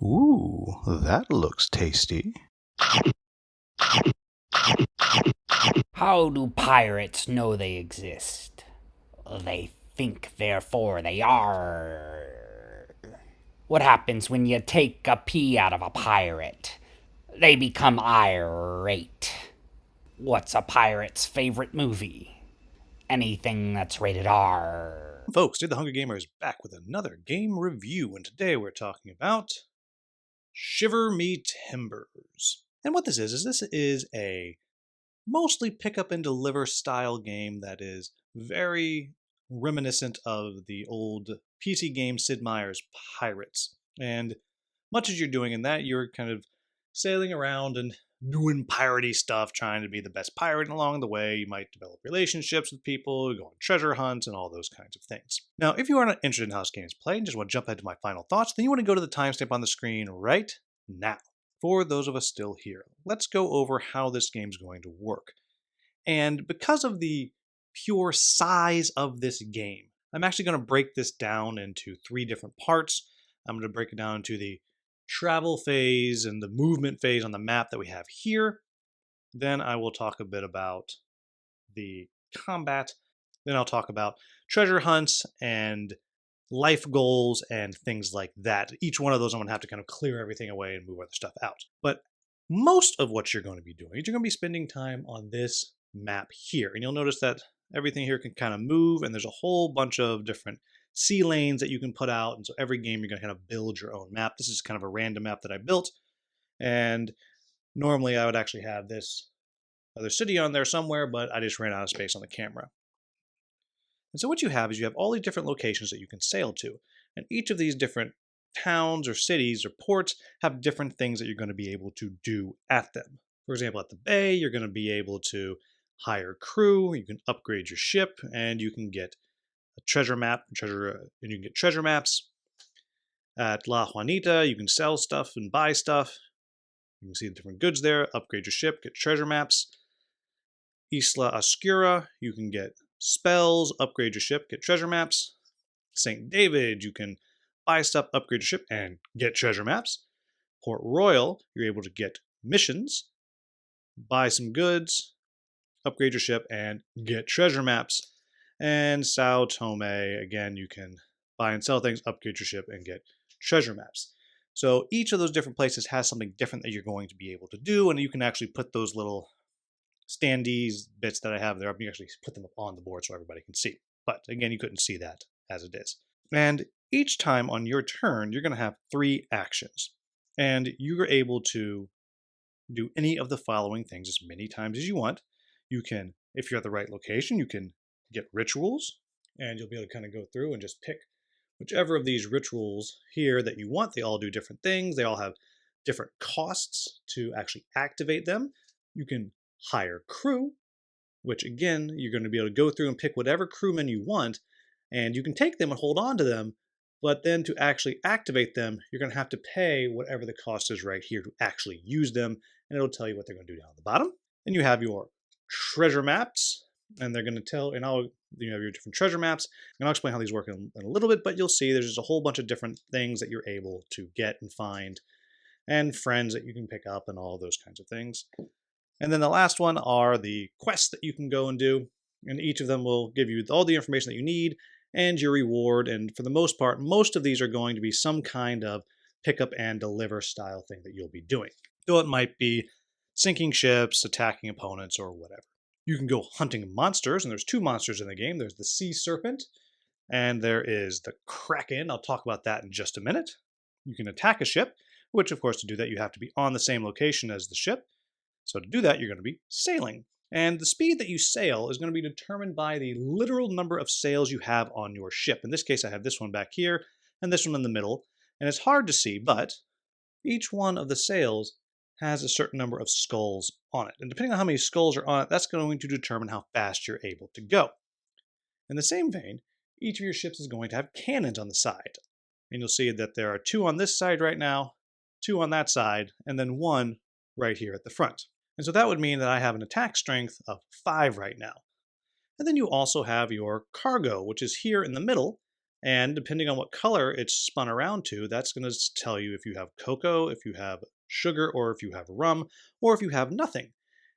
Ooh, that looks tasty. How do pirates know they exist? They think, therefore they are. What happens when you take a pee out of a pirate? They become irate. What's a pirate's favorite movie? Anything that's rated R. Folks, Did the Hunger Gamer is back with another game review, and today we're talking about Shiver Me Timbers. And what this is a mostly pick up and deliver style game that is very reminiscent of the old PC game Sid Meyers Pirates. And much as you're doing in that, you're kind of sailing around and doing piratey stuff, trying to be the best pirate along the way. You might develop relationships with people, go on treasure hunts, and all those kinds of things. Now, if you are not interested in how this game is played and just want to jump ahead to my final thoughts, then you want to go to the timestamp on the screen right now. For those of us still here, let's go over how this game's going to work. And because of the pure size of this game, I'm actually going to break this down into 3 different parts. I'm going to break it down into the travel phase and the movement phase on the map that we have here. Then I will talk a bit about the combat. Then I'll talk about treasure hunts and life goals and things like that. Each one of those I'm going to have to kind of clear everything away and move other stuff out. But most of what you're going to be doing is you're going to be spending time on this map here. And you'll notice that everything here can kind of move, and there's a whole bunch of different sea lanes that you can put out. And so every game you're going to kind of build your own map. This is kind of a random map that I built. And normally I would actually have this other city on there somewhere, but I just ran out of space on the camera. And so what you have is you have all these different locations that you can sail to. And each of these different towns or cities or ports have different things that you're going to be able to do at them. For example, at the bay, you're going to be able to hire crew, you can upgrade your ship, and you can get a treasure map, and you can get treasure maps. At La Juanita, you can sell stuff and buy stuff. You can see the different goods there, upgrade your ship, get treasure maps. Isla Oscura, you can get spells, upgrade your ship, get treasure maps. St. David, you can buy stuff, upgrade your ship, and get treasure maps. Port Royal, you're able to get missions, buy some goods, upgrade your ship, and get treasure maps. And Sao Tome, again, you can buy and sell things, upgrade your ship, and get treasure maps. So each of those different places has something different that you're going to be able to do, and you can actually put those little standees bits that I have there, you actually put them up on the board so everybody can see. But again, you couldn't see that as it is. And each time on your turn, you're going to have 3 actions. And you're able to do any of the following things as many times as you want. You can, if you're at the right location, you can get rituals, and you'll be able to kind of go through and just pick whichever of these rituals here that you want. They all do different things. They all have different costs to actually activate them. You can hire crew, which again, you're going to be able to go through and pick whatever crewmen you want, and you can take them and hold on to them, but then to actually activate them, you're going to have to pay whatever the cost is right here to actually use them, and it'll tell you what they're going to do down at the bottom. And you have your treasure maps, and they're going to tell, and you have your different treasure maps, and I'll explain how these work in a little bit, but you'll see there's just a whole bunch of different things that you're able to get and find, and friends that you can pick up, and all those kinds of things. And then the last one are the quests that you can go and do, and each of them will give you all the information that you need and your reward, and for the most part, most of these are going to be some kind of pick up and deliver style thing that you'll be doing. So it might be sinking ships, attacking opponents, or whatever. You can go hunting monsters, and there's 2 monsters in the game. There's the sea serpent, and there is the kraken. I'll talk about that in just a minute. You can attack a ship, which of course to do that you have to be on the same location as the ship. So to do that, you're going to be sailing. And the speed that you sail is going to be determined by the literal number of sails you have on your ship. In this case, I have this one back here and this one in the middle. And it's hard to see, but each one of the sails has a certain number of skulls on it. And depending on how many skulls are on it, that's going to determine how fast you're able to go. In the same vein, each of your ships is going to have cannons on the side. And you'll see that there are 2 on this side right now, 2 on that side, and then 1 right here at the front. And so that would mean that I have an attack strength of 5 right now. And then you also have your cargo, which is here in the middle, And depending on what color it's spun around to, that's going to tell you if you have cocoa, if you have sugar, or if you have rum, or if you have nothing.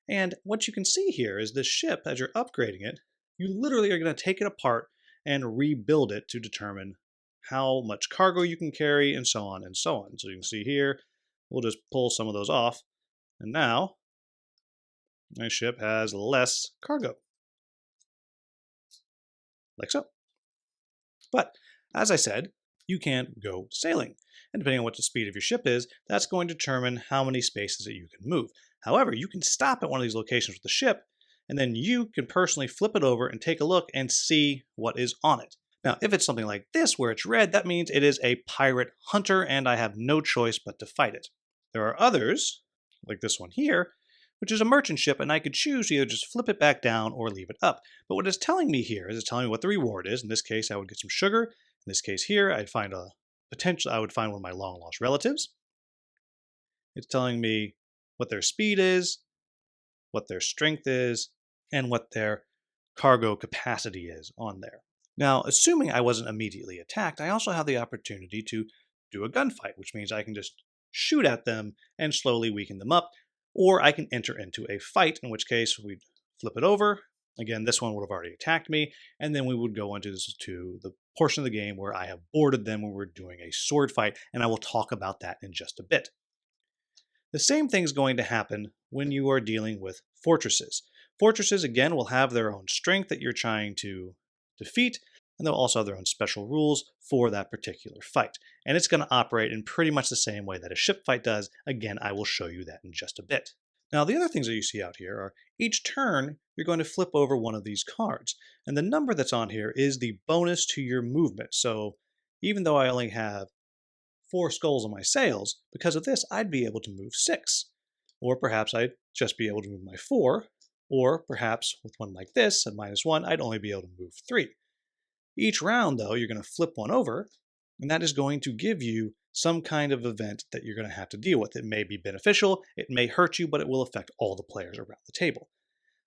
And what you can see here is this ship, as you're upgrading it, you literally are going to take it apart and rebuild it to determine how much cargo you can carry and so on and so on. So you can see here, we'll just pull some of those off. And now my ship has less cargo, like so. But as I said, you can go sailing. And depending on what the speed of your ship is, that's going to determine how many spaces that you can move. However, you can stop at one of these locations with the ship, and then you can personally flip it over and take a look and see what is on it. Now, if it's something like this where it's red, that means it is a pirate hunter, and I have no choice but to fight it. There are others, like this one here, which is a merchant ship, and I could choose to either just flip it back down or leave it up. But what it's telling me here is it's telling me what the reward is. In this case, I would get some sugar. In this case here, I would find one of my long lost relatives. It's telling me what their speed is, what their strength is, and what their cargo capacity is on there. Now, assuming I wasn't immediately attacked, I also have the opportunity to do a gunfight, which means I can just shoot at them and slowly weaken them up, or I can enter into a fight, in which case we'd flip it over. Again, this one would have already attacked me, and then we would go into the portion of the game where I have boarded them when we're doing a sword fight, and I will talk about that in just a bit. The same thing is going to happen when you are dealing with fortresses. Fortresses, again, will have their own strength that you're trying to defeat, and they'll also have their own special rules for that particular fight. And it's going to operate in pretty much the same way that a ship fight does. Again, I will show you that in just a bit. Now, the other things that you see out here are each turn, you're going to flip over one of these cards. And the number that's on here is the bonus to your movement. So even though I only have 4 skulls on my sails, because of this, I'd be able to move 6. Or perhaps I'd just be able to move my 4. Or perhaps with one like this, at -1, I'd only be able to move 3. Each round, though, you're going to flip one over, and that is going to give you some kind of event that you're going to have to deal with. It may be beneficial, it may hurt you, but it will affect all the players around the table.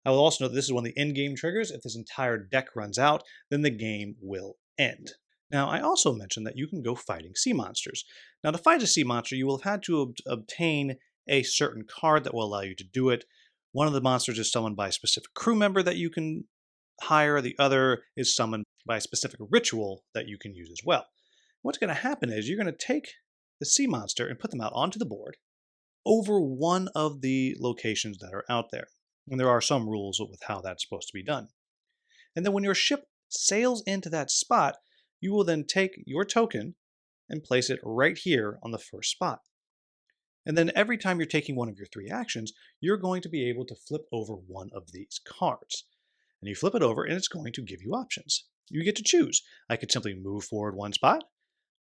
I will also note that this is one of the in-game triggers. If this entire deck runs out, then the game will end. Now, I also mentioned that you can go fighting sea monsters. Now, to fight a sea monster, you will have had to obtain a certain card that will allow you to do it. One of the monsters is summoned by a specific crew member that you can hire. The other is summoned by a specific ritual that you can use as well. What's going to happen is you're going to take the sea monster and put them out onto the board over one of the locations that are out there. And there are some rules with how that's supposed to be done. And then when your ship sails into that spot, you will then take your token and place it right here on the first spot. And then every time you're taking one of your 3 actions, you're going to be able to flip over one of these cards. And you flip it over and it's going to give you options. You get to choose. I could simply move forward 1 spot,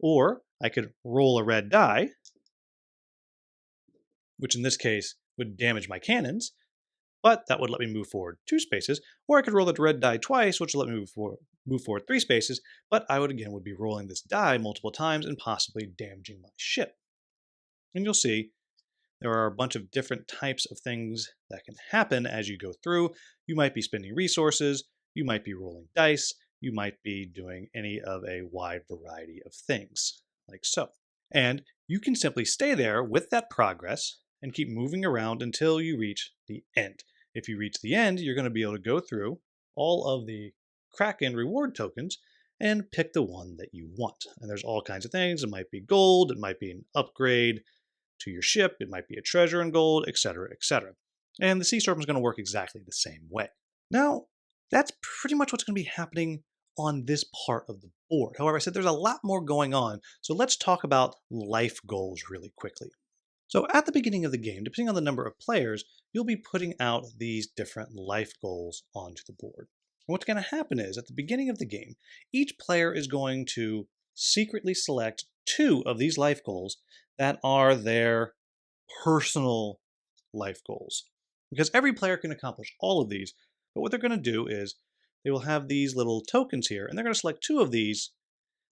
or I could roll a red die, which in this case would damage my cannons, but that would let me move forward 2 spaces, or I could roll the red die twice, which would let me move forward 3 spaces, but I would be rolling this die multiple times and possibly damaging my ship. And you'll see there are a bunch of different types of things that can happen as you go through. You might be spending resources, you might be rolling dice, you might be doing any of a wide variety of things, like so. And you can simply stay there with that progress and keep moving around until you reach the end. If you reach the end, you're going to be able to go through all of the Kraken reward tokens and pick the one that you want. And there's all kinds of things. It might be gold, it might be an upgrade to your ship, it might be a treasure in gold, etc., etc. And the Sea Serpent is going to work exactly the same way. Now, that's pretty much what's going to be happening on this part of the board. However, I said there's a lot more going on, so let's talk about life goals really quickly. So at the beginning of the game, depending on the number of players, you'll be putting out these different life goals onto the board. And what's going to happen is, at the beginning of the game, each player is going to secretly select 2 of these life goals that are their personal life goals. Because every player can accomplish all of these, but what they're going to do is they will have these little tokens here, and they're going to select 2 of these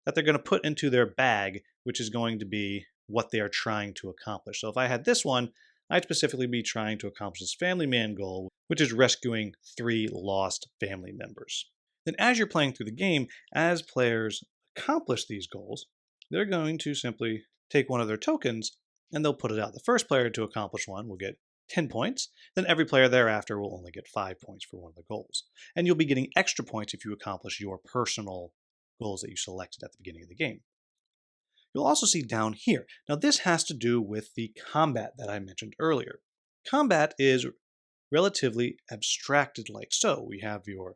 that they're going to put into their bag, which is going to be what they are trying to accomplish. So if I had this one, I'd specifically be trying to accomplish this family man goal, which is rescuing 3 lost family members. Then as you're playing through the game, as players accomplish these goals, they're going to simply take one of their tokens and they'll put it out. The first player to accomplish one will get 10 points. Then every player thereafter will only get 5 points for one of the goals. And you'll be getting extra points if you accomplish your personal goals that you selected at the beginning of the game. You'll also see down here. Now this has to do with the combat that I mentioned earlier. Combat is relatively abstracted like so. We have your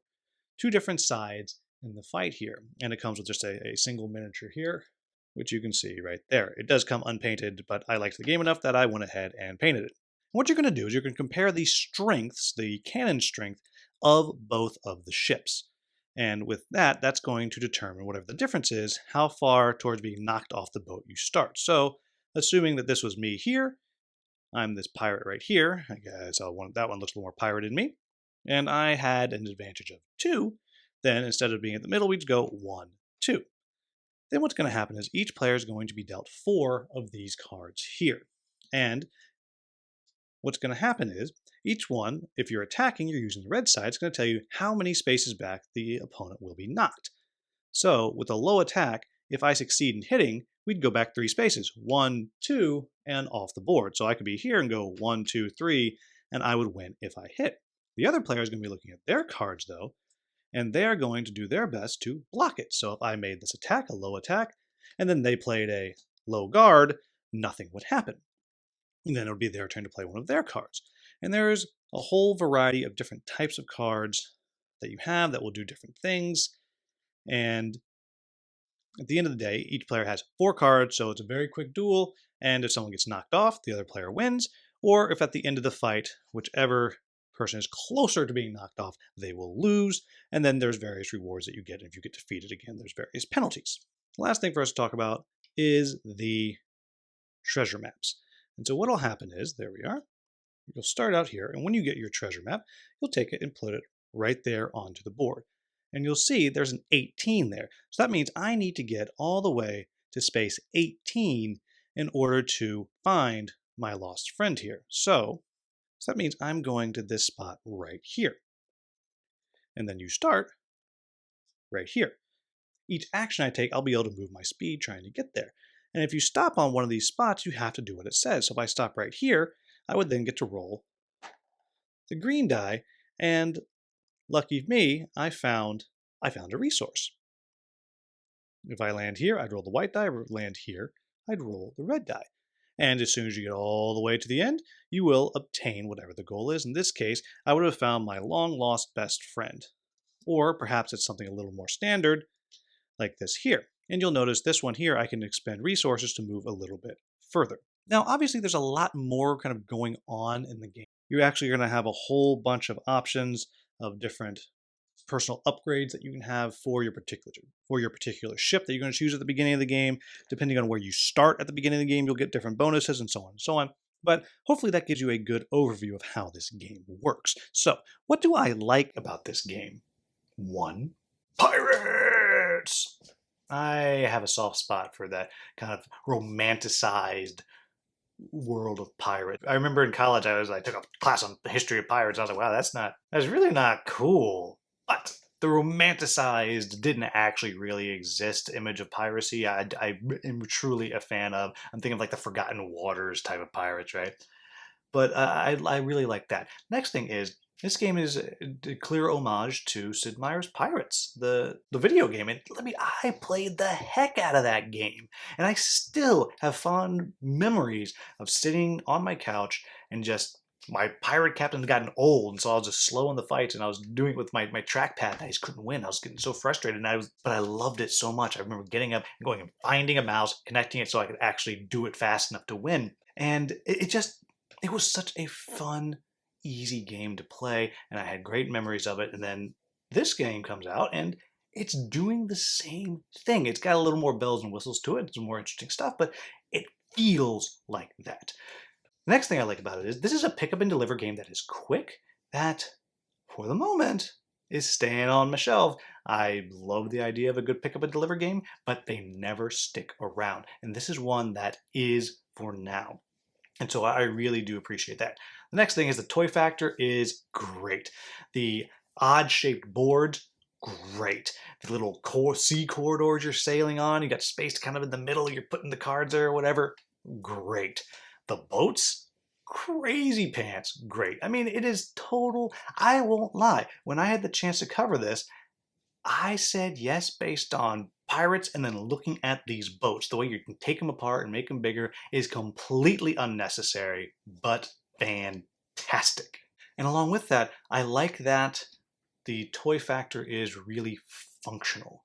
two different sides in the fight here, and it comes with just a single miniature here, which you can see right there. It does come unpainted, but I liked the game enough that I went ahead and painted it. What you're going to do is you're going to compare the strengths, the cannon strength, of both of the ships. And with that, that's going to determine, whatever the difference is, how far towards being knocked off the boat you start. So, assuming that this was me here, I'm this pirate right here. I guess that one looks a little more pirate in me. And I had an advantage of 2. Then instead of being at the middle, we'd go 1, 2. Then what's going to happen is each player is going to be dealt 4 of these cards here. And what's going to happen is each one, if you're attacking, you're using the red side, it's going to tell you how many spaces back the opponent will be knocked. So with a low attack, if I succeed in hitting, we'd go back 3 spaces, 1, 2, and off the board. So I could be here and go 1, 2, 3, and I would win if I hit. The other player is going to be looking at their cards, though, and they're going to do their best to block it. So if I made this attack, a low attack, and then they played a low guard, nothing would happen. And then it would be their turn to play one of their cards. And there's a whole variety of different types of cards that you have that will do different things. And at the end of the day, each player has 4 cards, so it's a very quick duel, and if someone gets knocked off, the other player wins, or if at the end of the fight, whichever person is closer to being knocked off, they will lose, and then there's various rewards that you get, and if you get defeated again, there's various penalties. The last thing for us to talk about is the treasure maps. And so what'll happen is, there we are, you'll start out here, and when you get your treasure map, you'll take it and put it right there onto the board. And you'll see there's an 18 there. So that means I need to get all the way to space 18 in order to find my lost friend here. So that means I'm going to this spot right here. And then you start right here. Each action I take, I'll be able to move my speed trying to get there. And if you stop on one of these spots, you have to do what it says. So if I stop right here, I would then get to roll the green die, and lucky me, I found a resource. If I land here, I'd roll the white die. Land here, I'd roll the red die. And as soon as you get all the way to the end, you will obtain whatever the goal is. In this case, I would have found my long-lost best friend. Or perhaps it's something a little more standard, like this here. And you'll notice this one here, I can expend resources to move a little bit further. Now, obviously, there's a lot more kind of going on in the game. You're actually going to have a whole bunch of options of different personal upgrades that you can have for your particular ship that you're going to choose at the beginning of the game. Depending on where you start at the beginning of the game, you'll get different bonuses and so on and so on. But hopefully that gives you a good overview of how this game works. So, what do I like about this game? 1, pirates! I have a soft spot for that kind of romanticized world of pirates. I remember in college I took a class on the history of pirates. I was like, wow, that's really not cool. But the romanticized, didn't actually really exist image of piracy, I am truly a fan of. I'm thinking of like the Forgotten Waters type of pirates, right? But I really like that. Next thing is, this game is a clear homage to Sid Meier's Pirates, the video game. And I played the heck out of that game. And I still have fond memories of sitting on my couch and just, my pirate captain's gotten old, and so I was just slow in the fights, and I was doing it with my trackpad, and I just couldn't win. I was getting so frustrated, but I loved it so much. I remember getting up and going and finding a mouse, connecting it so I could actually do it fast enough to win. And it was such a fun, easy game to play, and I had great memories of it. And then this game comes out, and it's doing the same thing. It's got a little more bells and whistles to it, some more interesting stuff, but it feels like that. The next thing I like about it is this is a pick up and deliver game that is quick, that, for the moment, is staying on my shelf. I love the idea of a good pick up and deliver game, but they never stick around. And this is one that is for now. And so I really do appreciate that. The next thing is the toy factor is great. The odd-shaped boards great. The little sea corridors you're sailing on, you got space kind of in the middle, you're putting the cards there or whatever, great. The boats, crazy pants, great. I mean, it is total, I won't lie. When I had the chance to cover this, I said yes based on pirates and then looking at these boats. The way you can take them apart and make them bigger is completely unnecessary, but fantastic. And along with that, I like that the toy factor is really functional.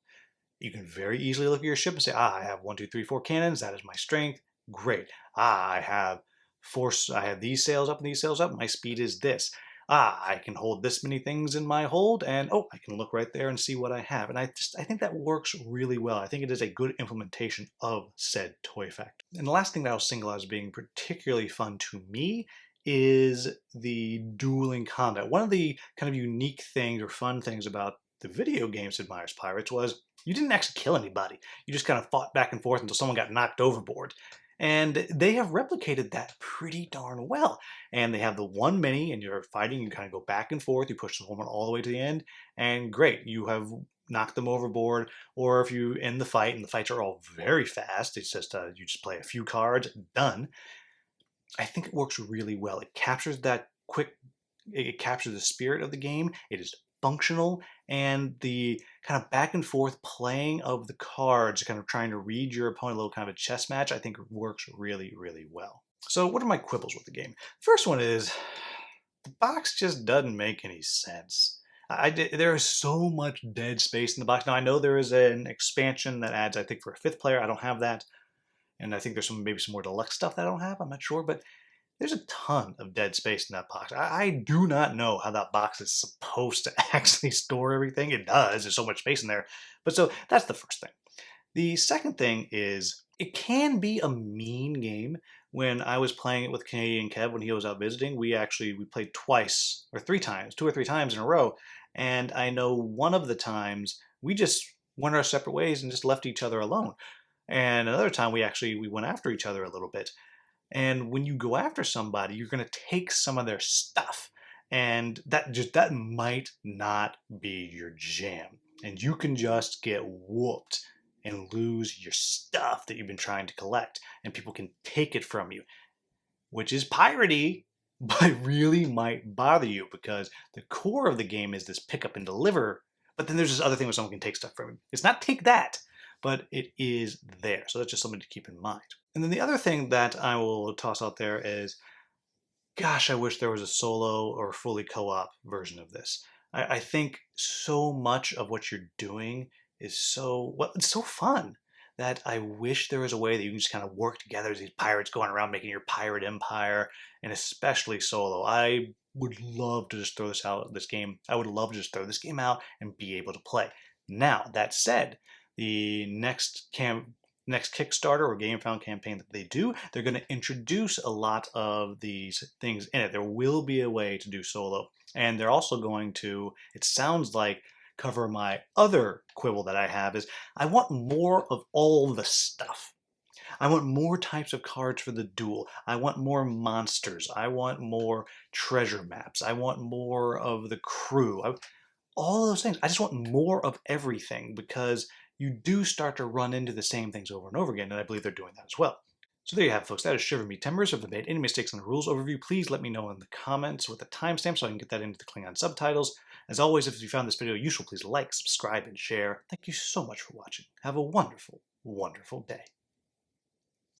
You can very easily look at your ship and say, I have 1, 2, 3, 4 cannons. That is my strength. Great. I have I have these sails up and these sails up. My speed is this. I can hold this many things in my hold, and oh, I can look right there and see what I have. And I think that works really well. I think it is a good implementation of said toy factor. And the last thing that I'll single out as being particularly fun to me is the dueling combat. One of the kind of unique things or fun things about the video game Sid Meier's Pirates was you didn't actually kill anybody. You just kind of fought back and forth until someone got knocked overboard. And they have replicated that pretty darn well. And they have the one mini, and you're fighting, you kind of go back and forth, you push the woman all the way to the end, and great, you have knocked them overboard. Or if you end the fight, and the fights are all very fast, it's just you just play a few cards, done. I think it works really well. It captures that it captures the spirit of the game. It is functional, and the kind of back and forth playing of the cards, kind of trying to read your opponent, a little kind of a chess match, I think works really, really well. So what are my quibbles with the game? First one is the box just doesn't make any sense. There is so much dead space in the box. Now I know there is an expansion that adds, I think, for a 5th player. I don't have that. And I think there's maybe some more deluxe stuff that I don't have. I'm not sure, but there's a ton of dead space in that box. I do not know how that box is supposed to actually store everything. It does. There's so much space in there. But so that's the first thing. The second thing is it can be a mean game. When I was playing it with Canadian Kev when he was out visiting, we played twice or 3 times, 2 or 3 times in a row. And I know one of the times we just went our separate ways and just left each other alone. And another time we went after each other a little bit. And when you go after somebody, you're going to take some of their stuff. And that might not be your jam. And you can just get whooped and lose your stuff that you've been trying to collect. And people can take it from you, which is piratey, but really might bother you because the core of the game is this pick up and deliver. But then there's this other thing where someone can take stuff from you. It's not take that, but it is there. So that's just something to keep in mind. And then the other thing that I will toss out there is, gosh, I wish there was a solo or fully co-op version of this. I think so much of what you're doing is it's so fun that I wish there was a way that you can just kind of work together as these pirates going around making your pirate empire, and especially solo. I would love to just throw this game. I would love to just throw this game out and be able to play. Now, that said, the next Kickstarter or GameFound campaign that they do, they're going to introduce a lot of these things in it. There will be a way to do solo. And they're also going to, it sounds like, cover my other quibble that I have is I want more of all the stuff. I want more types of cards for the duel. I want more monsters. I want more treasure maps. I want more of the crew. All of those things. I just want more of everything because you do start to run into the same things over and over again, and I believe they're doing that as well. So there you have it, folks. That is Shiver Me Timbers. If I've made any mistakes in the rules overview, please let me know in the comments with a timestamp so I can get that into the Klingon subtitles. As always, if you found this video useful, please like, subscribe, and share. Thank you so much for watching. Have a wonderful, wonderful day.